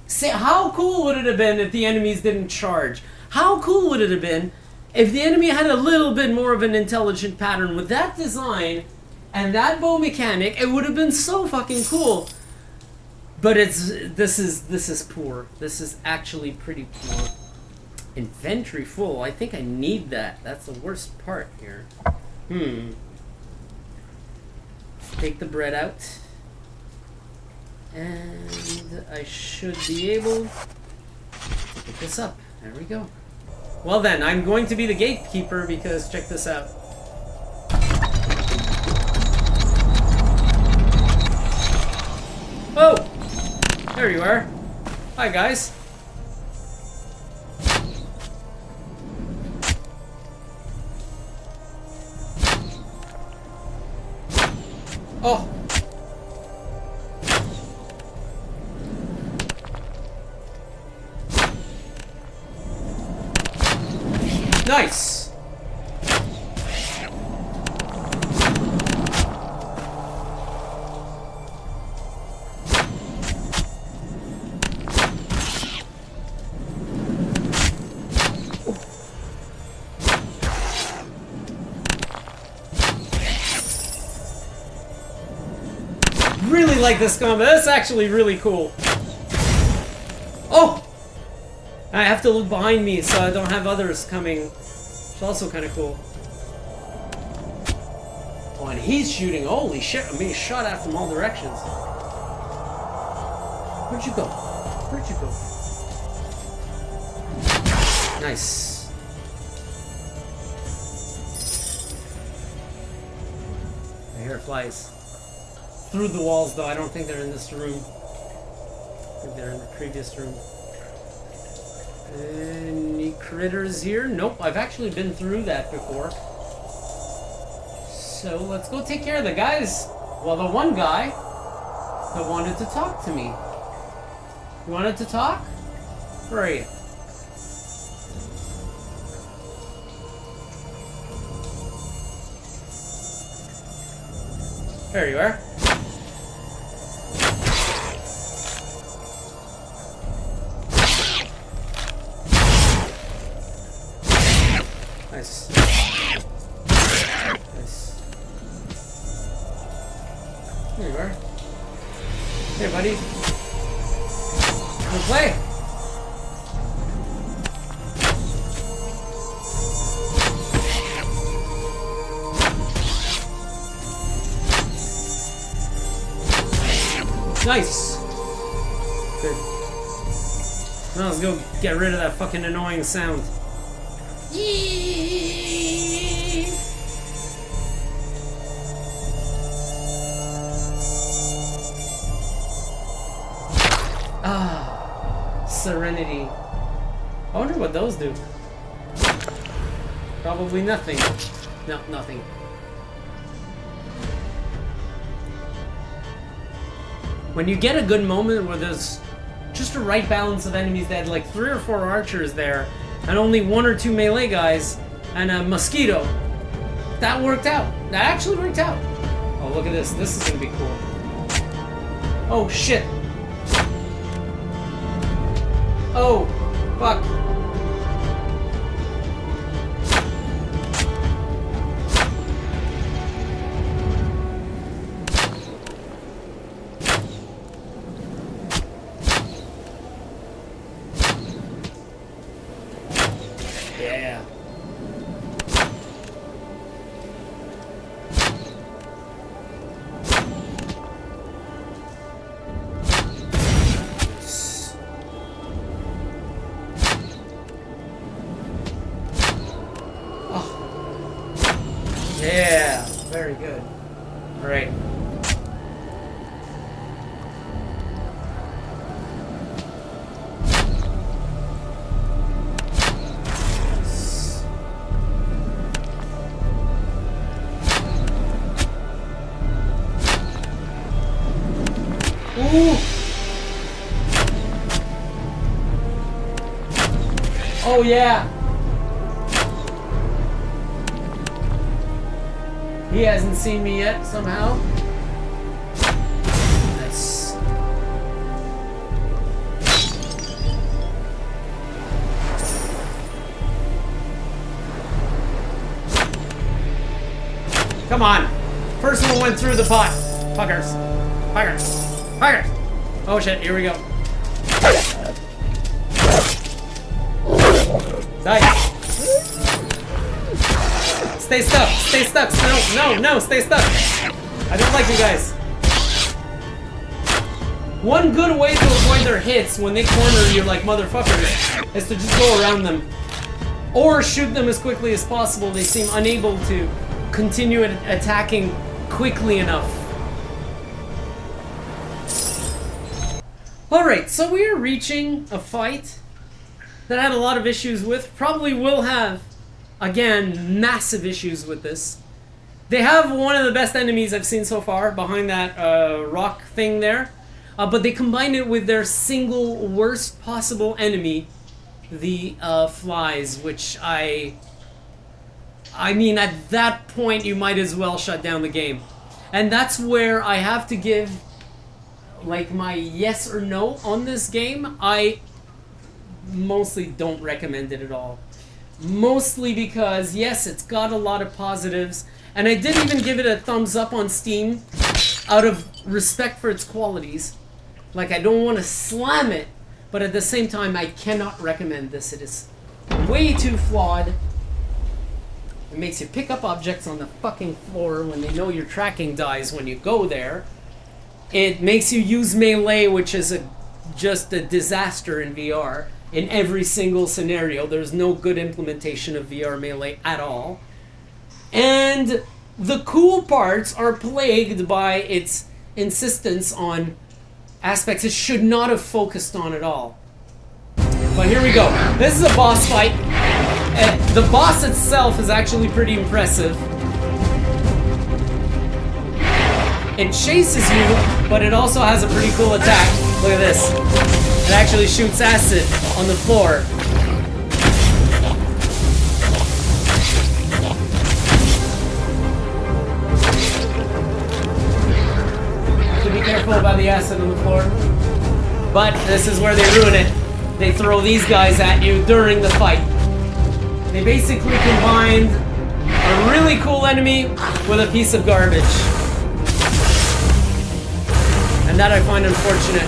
See, how cool would it have been if the enemies didn't charge? How cool would it have been if the enemy had a little bit more of an intelligent pattern with that design and that bow mechanic? It would have been so fucking cool. But this is poor. This is actually pretty poor. Inventory full. I think I need that. That's the worst part here. Take the bread out. And I should be able to pick this up. There we go. Well then, I'm going to be the gatekeeper because check this out. Oh! There you are. Hi guys. Oh! Nice! Really like this combat. That's actually really cool. Oh! I have to look behind me so I don't have others coming. It's also kind of cool. Oh, and he's shooting. Holy shit, I'm being shot at from all directions. Where'd you go? Where'd you go? Nice. I hear it flies. through the walls, though. I don't think they're in this room. I think they're in the previous room. Any critters here? Nope, I've actually been through that before. So let's go take care of the guys. Well, the one guy that wanted to talk to me. You wanted to talk? Where are you? There you are. Nice. Nice. There you are. Hey, buddy. Wanna play? Nice. Good. Now let's go get rid of that fucking annoying sound. Ah, serenity. I wonder what those do. Probably nothing. No, nothing. When you get a good moment where there's just a right balance of enemies that had like 3 or 4 archers there, and only 1 or 2 melee guys, and a mosquito, that worked out. That actually worked out. Oh, look at this. This is gonna be cool. Oh, shit. Oh, fuck. Yeah. Oh. Yeah, very good. All right. Ooh. Oh yeah. He hasn't seen me yet somehow. Nice. Come on. First one went through the pot. Fuckers. Fuckers. Fire! Oh shit, here we go. Die! Stay stuck! Stay stuck! No, stay stuck! I don't like you guys. One good way to avoid their hits when they corner you like motherfuckers is to just go around them. Or shoot them as quickly as possible. They seem unable to continue attacking quickly enough. Alright, so we are reaching a fight that I had a lot of issues with. Probably will have, again, massive issues with this. They have one of the best enemies I've seen so far behind that rock thing there. But they combined it with their single worst possible enemy, the flies, which I mean, at that point, you might as well shut down the game. And that's where I have to give like my yes or no on this game. I mostly don't recommend it at all. Mostly because, yes, it's got a lot of positives, and I did even give it a thumbs up on Steam out of respect for its qualities. Like, I don't want to slam it, but at the same time, I cannot recommend this. It is way too flawed. It makes you pick up objects on the fucking floor when they know your tracking dies when you go there. It makes you use melee, which is just a disaster in VR. In every single scenario, there's no good implementation of VR melee at all. And the cool parts are plagued by its insistence on aspects it should not have focused on at all. But here we go. This is a boss fight. The boss itself is actually pretty impressive. It chases you, but it also has a pretty cool attack. Look at this. It actually shoots acid on the floor. So be careful about the acid on the floor. But this is where they ruin it. They throw these guys at you during the fight. They basically combined a really cool enemy with a piece of garbage. And that I find unfortunate.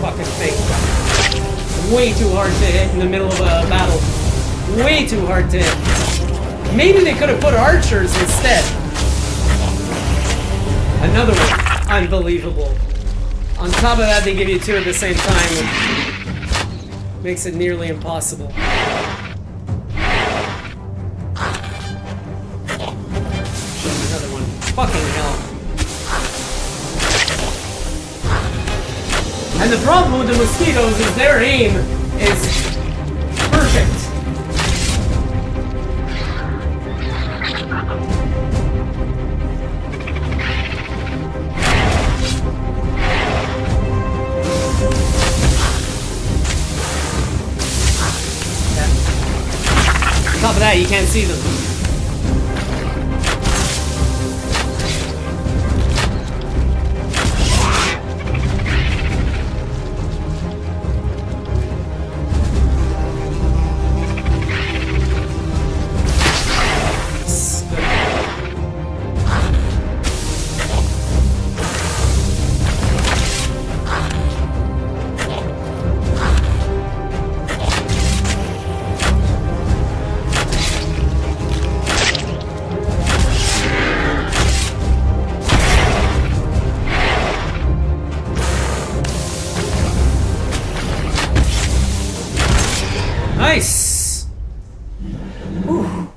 Fucking thing. Way too hard to hit in the middle of a battle. Way too hard to hit. Maybe they could have put archers instead. Another one. Unbelievable. On top of that, they give you two at the same time, which makes it nearly impossible. Another one. Fucking hell. And the problem with the mosquitoes is their aim is perfect. On top of that, you can't see them. Nice! Whew.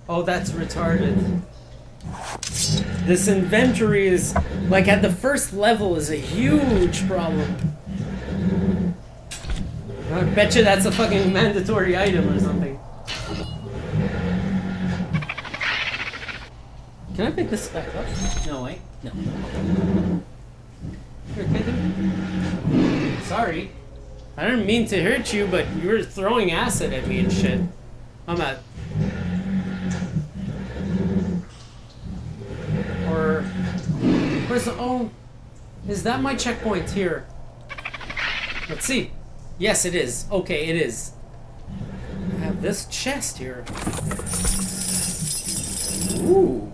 Oh, that's retarded. This inventory is, like, at the first level is a huge problem. I bet you that's a fucking mandatory item or something. Can I pick this back up? No, wait. No. Here, can I? Sorry. I didn't mean to hurt you, but you were throwing acid at me and shit. I'm at... Or... Where's the... Oh... Is that my checkpoint here? Let's see. Yes, it is. Okay, it is. I have this chest here. Ooh.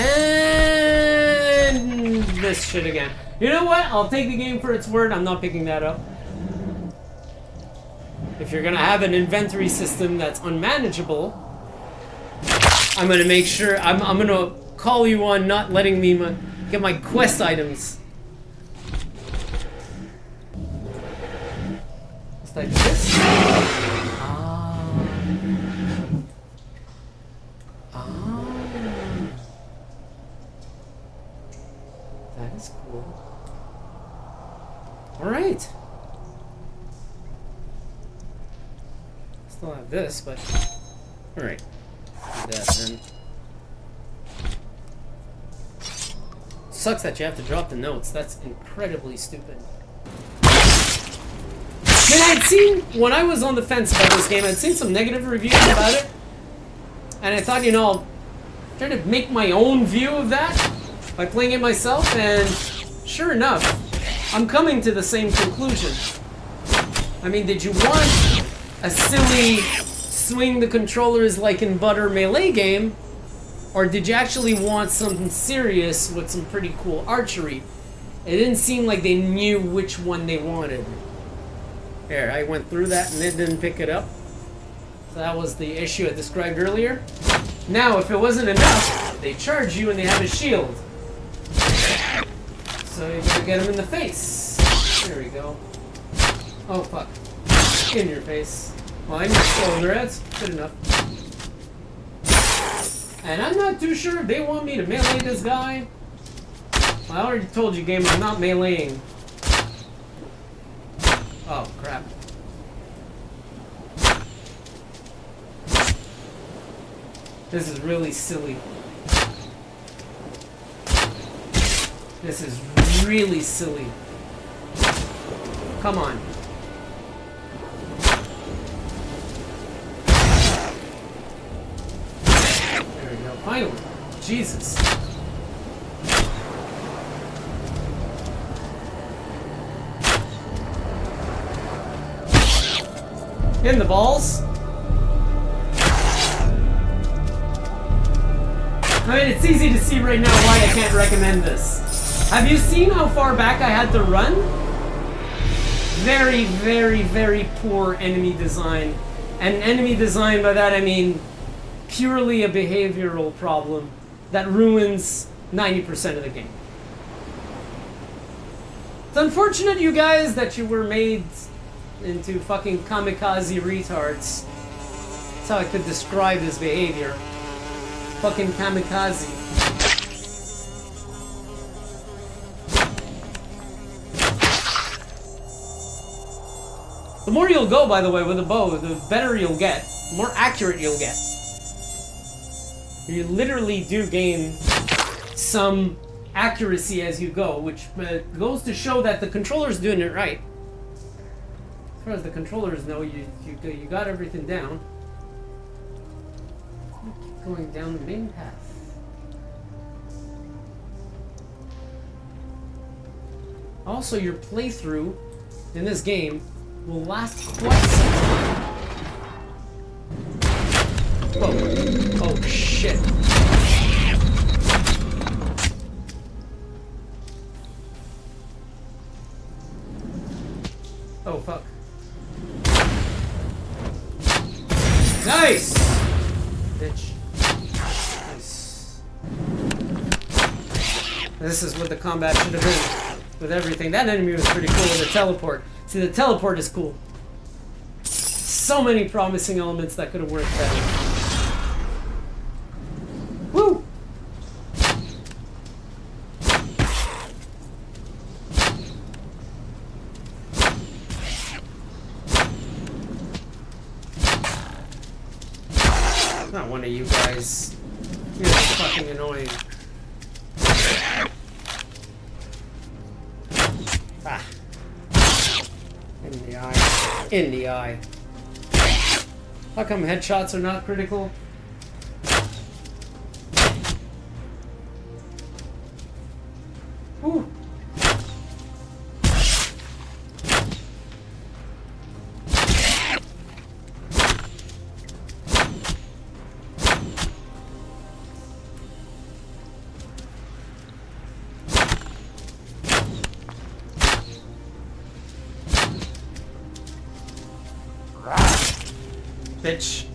And this shit again. You know what? I'll take the game for its word. I'm not picking that up. If you're gonna have an inventory system that's unmanageable, I'm gonna make sure I'm gonna call you on not letting me get my quest items. It's like this. That is cool. Alright. Still have this, but... Alright. Do that then. Sucks that you have to drop the notes. That's incredibly stupid. I mean, I'd seen... When I was on the fence about this game, I'd seen some negative reviews about it. And I thought, you know, I'll try to make my own view of that by playing it myself, and sure enough, I'm coming to the same conclusion. I mean, did you want a silly swing the controllers like in butter melee game, or did you actually want something serious with some pretty cool archery? It didn't seem like they knew which one they wanted. There, I went through that and it didn't pick it up. So that was the issue I described earlier. Now, if it wasn't enough, they charge you and they have a shield. So you gotta get him in the face. There we go. Oh, fuck. In your face. Well, I'm just shoulder. That's good enough. And I'm not too sure if they want me to melee this guy. I already told you, game, I'm not meleeing. Oh, crap. This is really silly. This is really silly. Come on. There we go. Finally. Jesus. In the balls. I mean, it's easy to see right now why I can't recommend this. Have you seen how far back I had to run? Very, very, very poor enemy design. And enemy design, by that I mean purely a behavioral problem that ruins 90% of the game. It's unfortunate, you guys, that you were made into fucking kamikaze retards. That's how I could describe this behavior. Fucking kamikaze. The more you'll go, by the way, with a bow, the better you'll get. The more accurate you'll get. You literally do gain some accuracy as you go, which goes to show that the controller's doing it right. As far as the controllers know, you got everything down. Keep going down the main path. Also, your playthrough in this game will last quite some time. Whoa. Oh shit. Oh fuck. Nice! Bitch. Nice. This is what the combat should have been. With everything. That enemy was pretty cool with the teleport. See, the teleport is cool. So many promising elements that could have worked better. Woo! Not one of you guys. You're fucking annoying. Ah. In the eye. In the eye. How come headshots are not critical? Ooh. Bitch.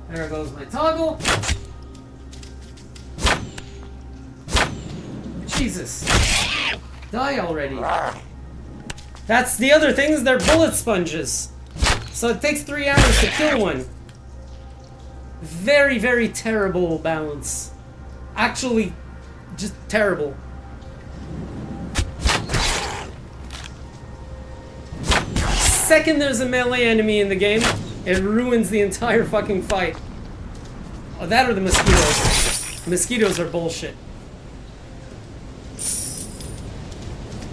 There goes my toggle. Jesus. Die already. That's the other things, they're bullet sponges. So it takes 3 hours to kill one. Very, very terrible balance. Actually, just terrible. Second there's a melee enemy in the game, it ruins the entire fucking fight. Oh, that or the mosquitoes. Mosquitoes are bullshit.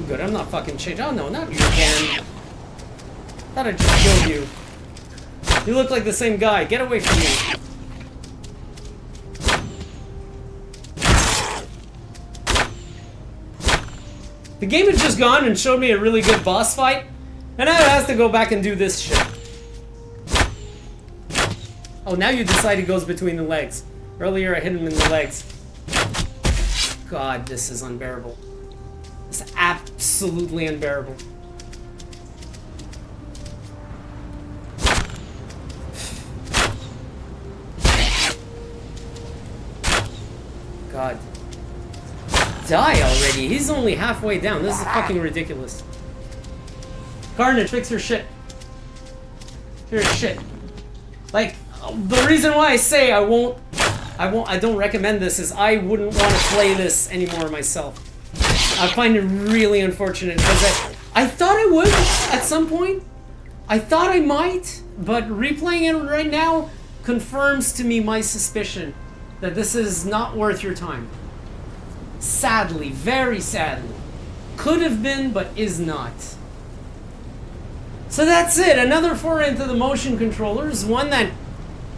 Good, I'm not fucking changed. Oh no, not you again. Thought I just killed you. You look like the same guy. Get away from me. The game had just gone and showed me a really good boss fight, and now it has to go back and do this shit. Oh, now you decide it goes between the legs. Earlier I hit him in the legs. God, this is unbearable. This absolutely unbearable. God. Die already. He's only halfway down. This is fucking ridiculous. Karnage, fix your shit. Your shit. Like, the reason why I say I don't recommend this is I wouldn't want to play this anymore myself. I find it really unfortunate because I thought I would at some point. I thought I might, but replaying it right now confirms to me my suspicion that this is not worth your time. Sadly, very sadly. Could have been, but is not. So that's it. Another foray into the motion controllers. One that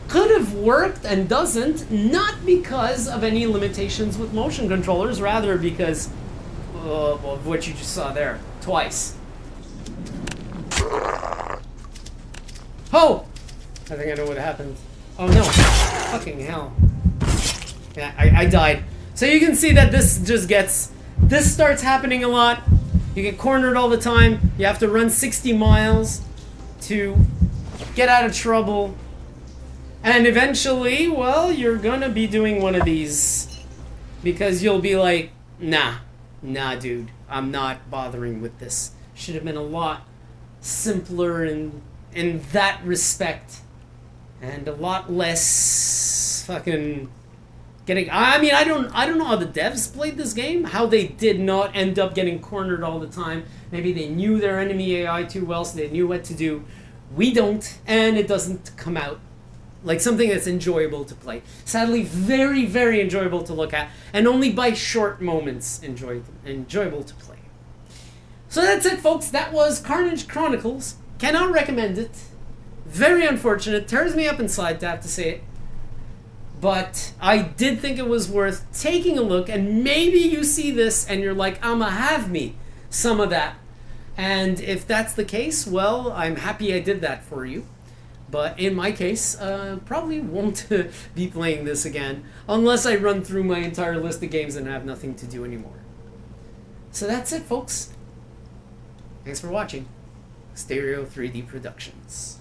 could have worked and doesn't, not because of any limitations with motion controllers, rather because of what you just saw there. Twice. Oh! I think I know what happened. Oh no. Fucking hell. Yeah, I died. So you can see that this starts happening a lot. You get cornered all the time. You have to run 60 miles to get out of trouble. And eventually, well, you're gonna be doing one of these. Because you'll be like, nah, dude, I'm not bothering with this. Should have been a lot simpler in that respect. And a lot less fucking getting... I mean, I don't know how the devs played this game, how they did not end up getting cornered all the time. Maybe they knew their enemy AI too well, so they knew what to do. We don't, and it doesn't come out like something that's enjoyable to play. Sadly, very, very enjoyable to look at, and only by short moments enjoyable to play. So that's it, folks. That was Karnage Chronicles. Cannot recommend it. Very unfortunate. Tears me up inside to have to say it. But I did think it was worth taking a look, and maybe you see this and you're like, I'ma have me some of that. And if that's the case, well, I'm happy I did that for you. But in my case, probably won't be playing this again unless I run through my entire list of games and have nothing to do anymore. So that's it, folks. Thanks for watching. Stereo 3D Productions.